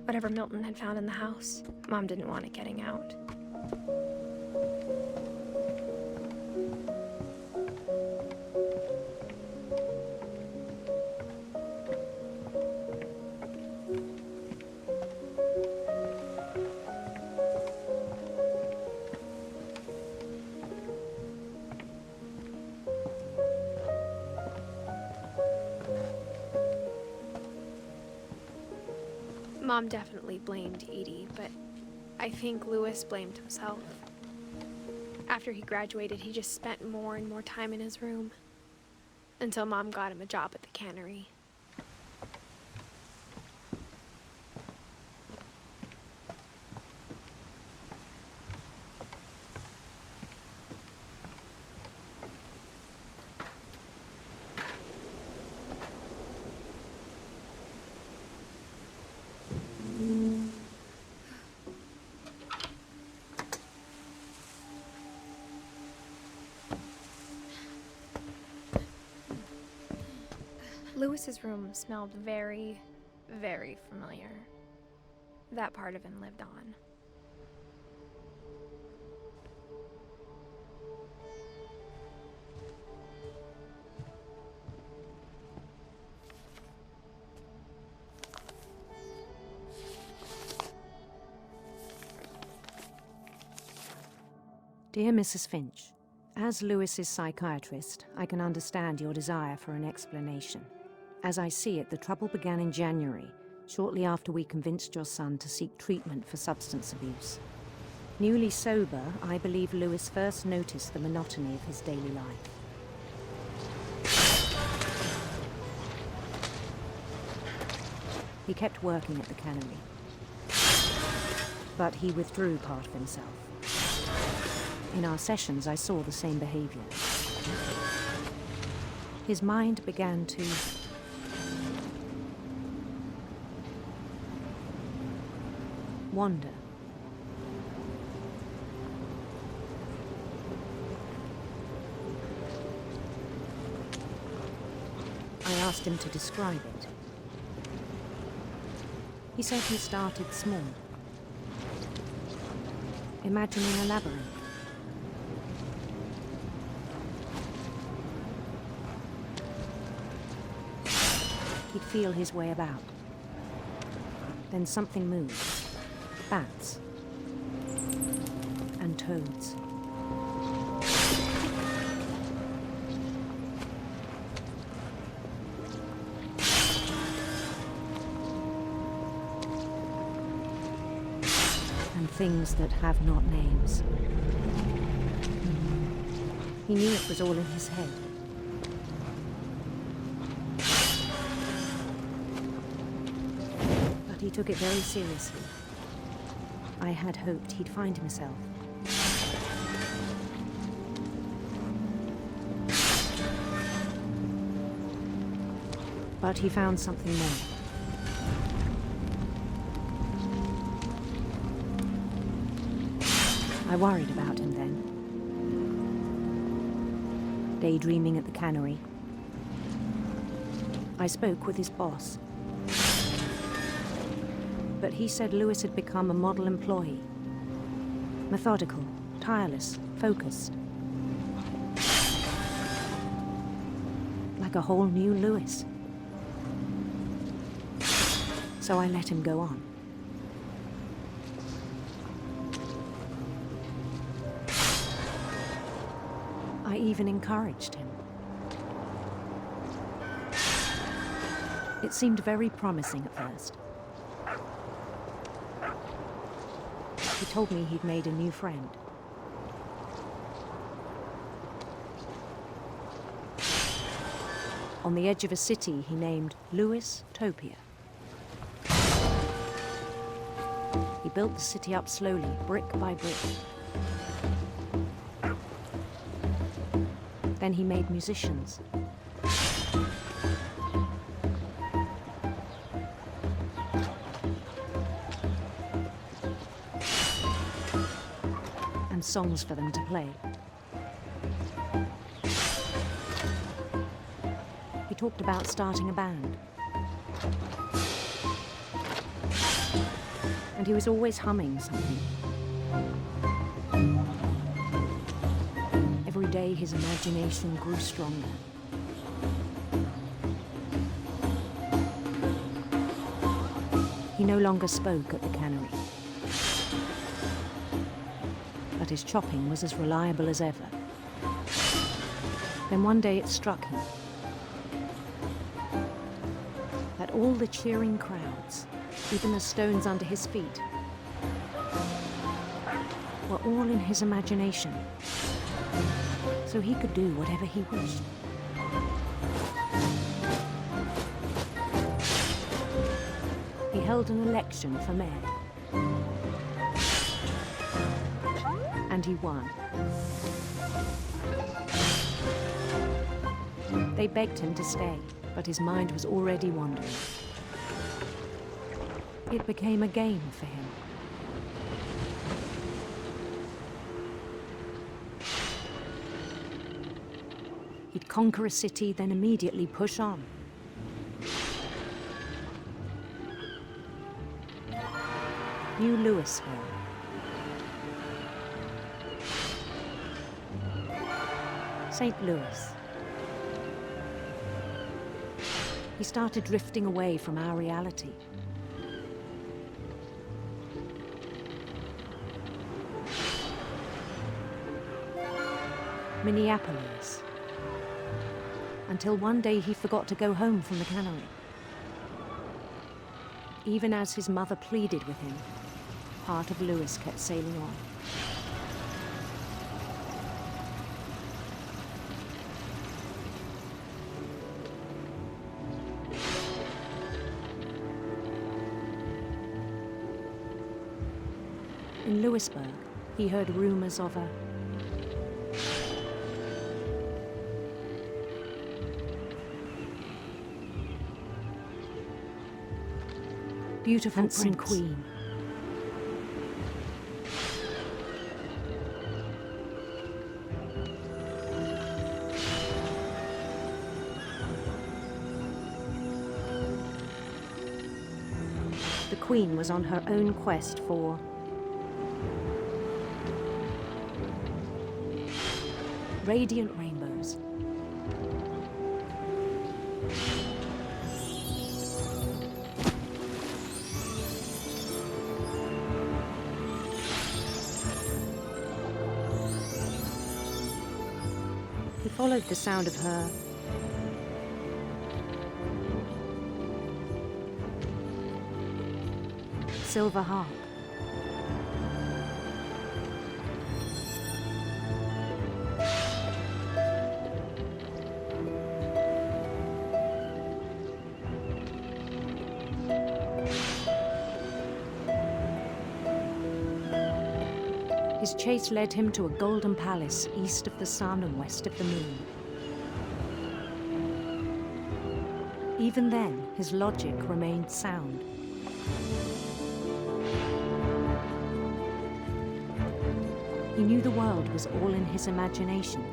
Whatever Milton had found in the house, Mom didn't want it getting out. Mom definitely blamed Edie, but I think Louis blamed himself. After he graduated, he just spent more and more time in his room, until Mom got him a job at the cannery. Louis's room smelled very, very familiar. That part of him lived on. Dear Mrs. Finch, as Louis's psychiatrist, I can understand your desire for an explanation. As I see it, the trouble began in January, shortly after we convinced your son to seek treatment for substance abuse. Newly sober, I believe Louis first noticed the monotony of his daily life. He kept working at the cannery, but he withdrew part of himself. In our sessions, I saw the same behavior. His mind began to wander. I asked him to describe it. He said he started small, imagining a labyrinth. He'd feel his way about. Then something moved. Bats. And toads. And things that have not names. He knew it was all in his head. But he took it very seriously. I had hoped he'd find himself. But he found something more. I worried about him then. Daydreaming at the cannery. I spoke with his boss. But he said Louis had become a model employee. Methodical, tireless, focused. Like a whole new Louis. So I let him go on. I even encouraged him. It seemed very promising at first. He told me he'd made a new friend. On the edge of a city he named Louis Topia. He built the city up slowly, brick by brick. Then he made musicians. And songs for them to play. He talked about starting a band. and he was always humming something. Every day his imagination grew stronger. He no longer spoke at the cannery, but his chopping was as reliable as ever. Then one day it struck him that all the cheering crowds, even the stones under his feet, were all in his imagination, so he could do whatever he wished. He held an election for mayor, and he won. They begged him to stay, but his mind was already wandering. It became a game for him. He'd conquer a city, then immediately push on. New Louisville. St. Louis. He started drifting away from our reality. Minneapolis. Until one day he forgot to go home from the cannery. Even as his mother pleaded with him, part of Louis kept sailing on. In Louisburg, he heard rumors of a beautiful handsome queen. The queen was on her own quest for radiant rainbows. He followed the sound of her silver harp. His chase led him to a golden palace east of the sun and west of the moon. Even then, his logic remained sound. He knew the world was all in his imagination.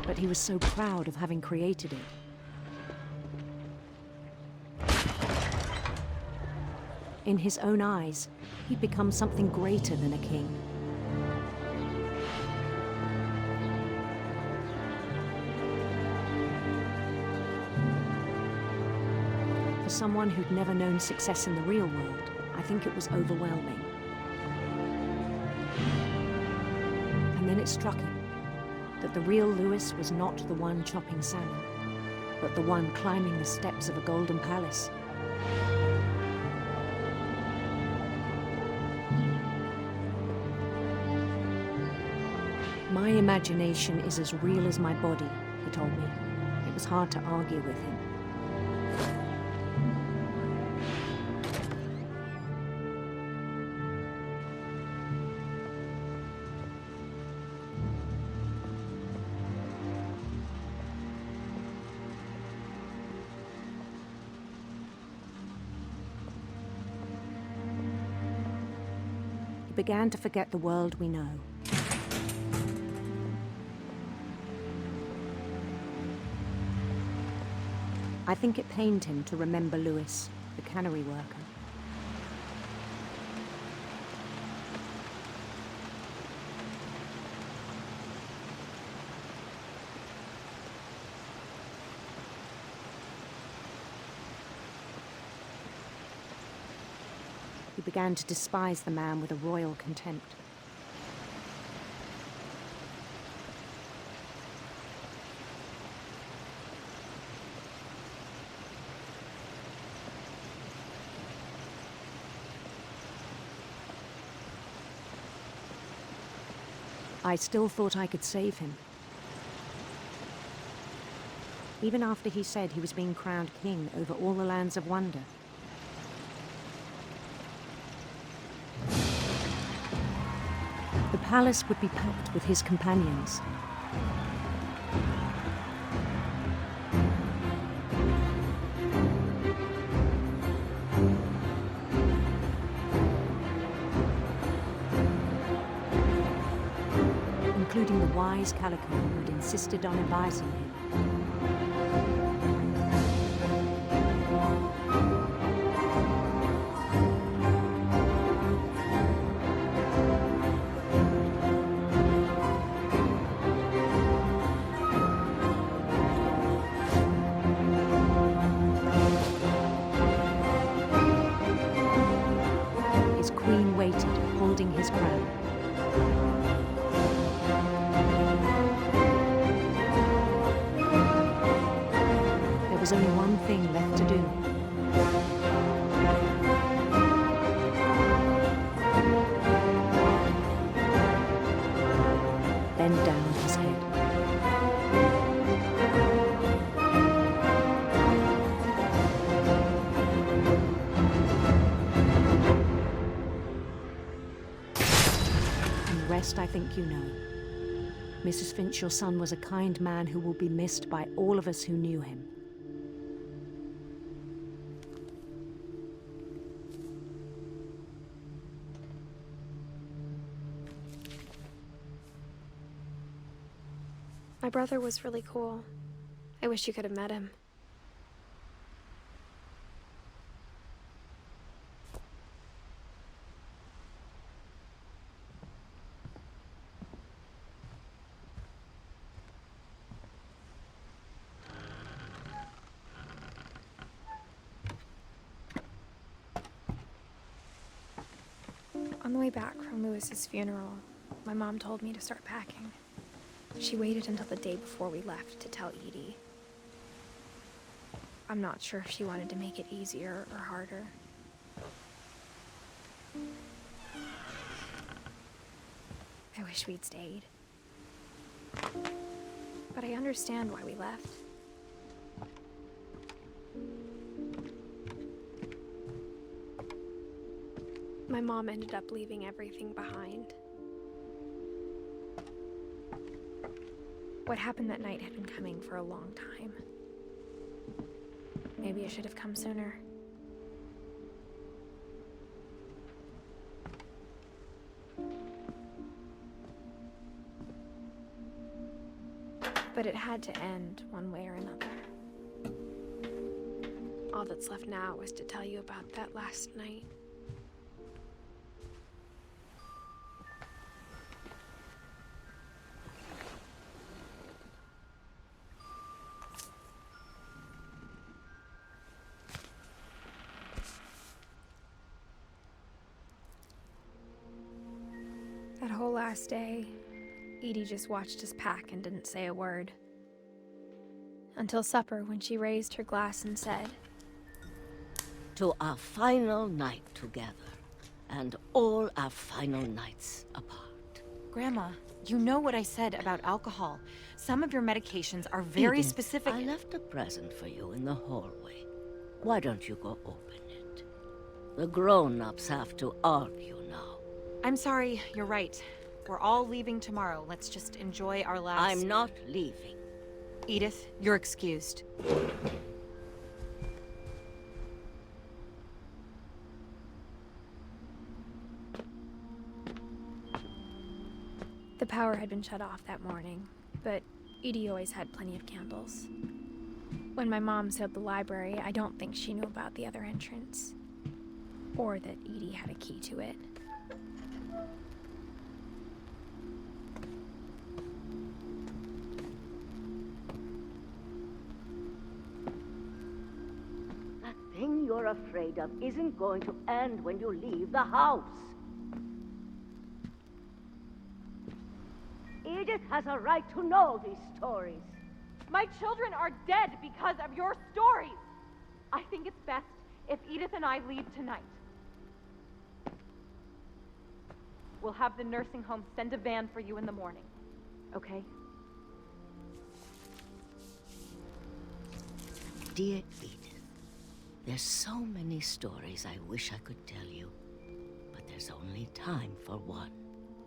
But he was so proud of having created it. In his own eyes, he'd become something greater than a king. For someone who'd never known success in the real world, I think it was overwhelming. And then it struck him that the real Louis was not the one chopping salmon, but the one climbing the steps of a golden palace. My imagination is as real as my body, he told me. It was hard to argue with him. He began to forget the world we know. I think it pained him to remember Lewis, the cannery worker. He began to despise the man with a royal contempt. I still thought I could save him. Even after he said he was being crowned king over all the lands of wonder. The palace would be packed with his companions. Including the wise Calico who had insisted on advising him. His queen waited, holding his crown. There was only one thing left to do. Bend down his head. And the rest I think you know. Mrs. Finch, your son was a kind man who will be missed by all of us who knew him. My brother was really cool. I wish you could have met him. On the way back from Lewis's funeral, my mom told me to start packing. She waited until the day before we left to tell Edie. I'm not sure if she wanted to make it easier or harder. I wish we'd stayed. But I understand why we left. My mom ended up leaving everything behind. What happened that night had been coming for a long time. Maybe I should have come sooner. But it had to end one way or another. All that's left now is to tell you about that last night. That whole last day, Edie just watched us pack and didn't say a word. Until supper, when she raised her glass and said, "To our final night together, and all our final nights apart." Grandma, you know what I said about alcohol. Some of your medications are very Edith, specific. I left a present for you in the hallway. Why don't you go open it? The grown-ups have to argue now. I'm sorry, you're right. We're all leaving tomorrow. Let's just enjoy our last... I'm not leaving. Edith, you're excused. The power had been shut off that morning, but Edie always had plenty of candles. When my mom sealed the library, I don't think she knew about the other entrance, or that Edie had a key to it. That thing you're afraid of isn't going to end when you leave the house. Edith has a right to know these stories. My children are dead because of your stories. I think it's best if Edith and I leave tonight. We'll have the nursing home send a van for you in the morning, okay? Dear Edith, there's so many stories I wish I could tell you, but there's only time for one.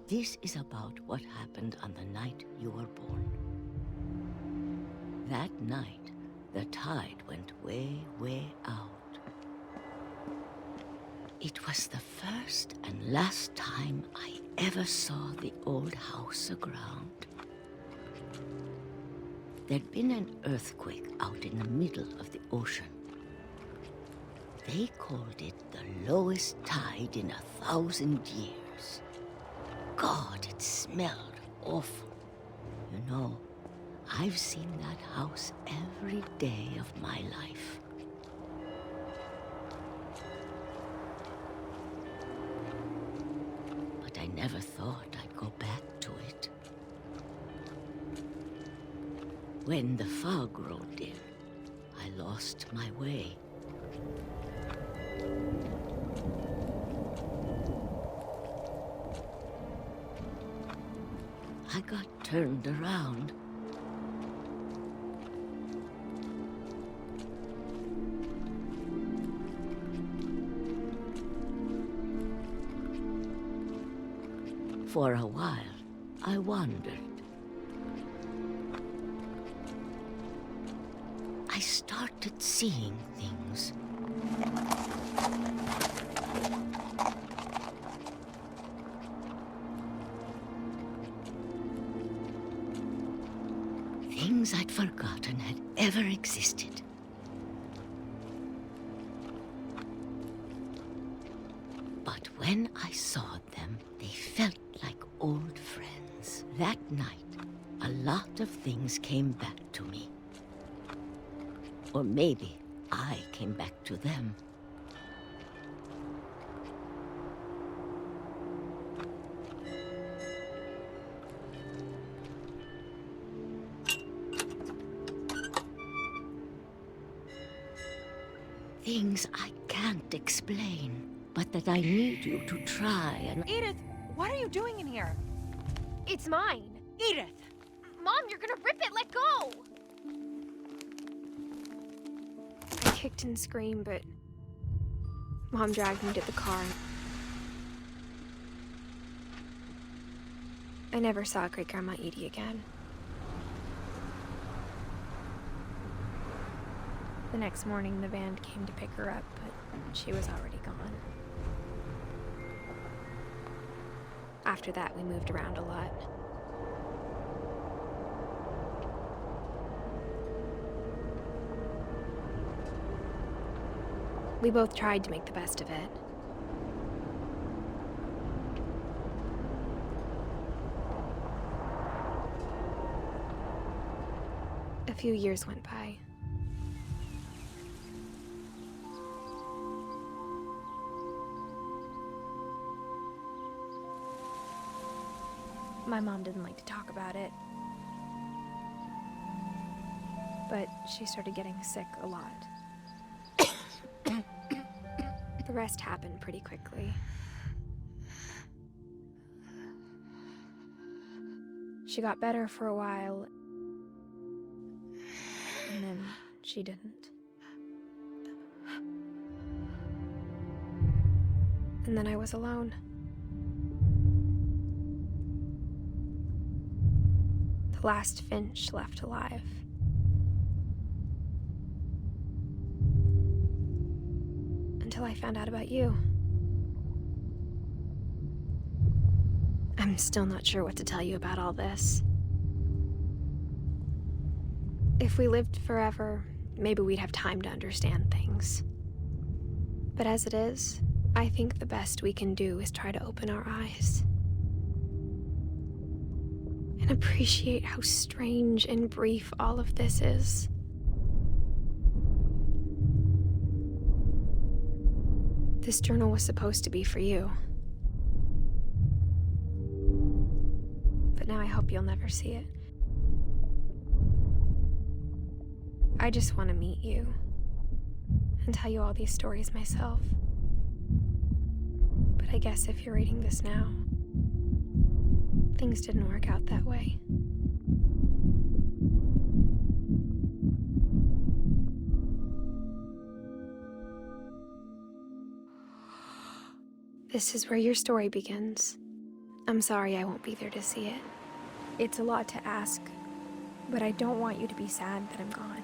This is about what happened on the night you were born. That night, the tide went way, way out. It was the first and last time I ever saw the old house aground. There'd been an earthquake out in the middle of the ocean. They called it the lowest tide in 1,000 years. God, it smelled awful. You know, I've seen that house every day of my life. But I never thought I'd go back to it. When the fog rolled in, I lost my way. I got turned around. For a while, I wandered. I started seeing things. Things I'd forgotten had ever existed. But when I saw them, they felt like old friends. That night, a lot of things came back to me. Or maybe I came back to them. Things I can't explain, but that I need you to try and... Edith, what are you doing in here? It's mine! Edith! Mom, you're gonna rip it! Let go! I kicked and screamed, but Mom dragged me to the car. I never saw Great-Grandma Edie again. The next morning, the van came to pick her up, but she was already gone. After that, we moved around a lot. We both tried to make the best of it. A few years went by. My mom didn't like to talk about it, but she started getting sick a lot. The rest happened pretty quickly. She got better for a while, and then she didn't. And then I was alone. The last Finch left alive. Until I found out about you. I'm still not sure what to tell you about all this. If we lived forever, maybe we'd have time to understand things. But as it is, I think the best we can do is try to open our eyes. And appreciate how strange and brief all of this is. This journal was supposed to be for you. But now I hope you'll never see it. I just want to meet you and tell you all these stories myself. But I guess if you're reading this now, things didn't work out that way. This is where your story begins. I'm sorry I won't be there to see it. It's a lot to ask, but I don't want you to be sad that I'm gone.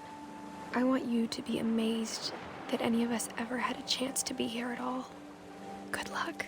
I want you to be amazed that any of us ever had a chance to be here at all. Good luck.